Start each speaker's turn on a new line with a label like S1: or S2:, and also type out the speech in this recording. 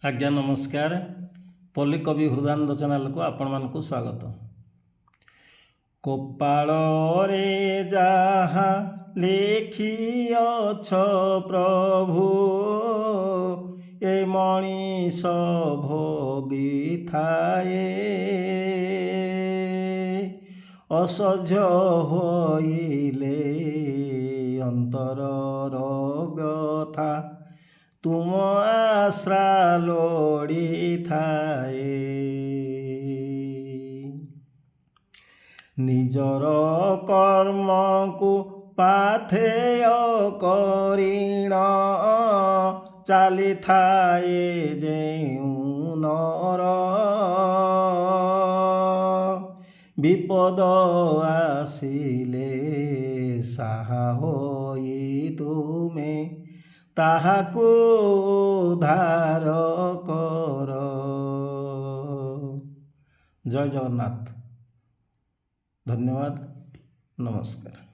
S1: आज्ञा नमस्कार। पल्ली कवि हृदानंद चैनल को आपण मानक स्वागत। कोपाळे जहा लिखिअछ प्रभु ए मनीष भोगी थाए असह्य होइले अंतरर व्यथा तुम आश्रा लोड़ी थाए निजर कर्म को पाथेय करिण चली थाए जेउ नर विपद आसिले साहा होई तुमे ताहाकु उद्धार कर। जय जगन्नाथ। धन्यवाद। नमस्कार।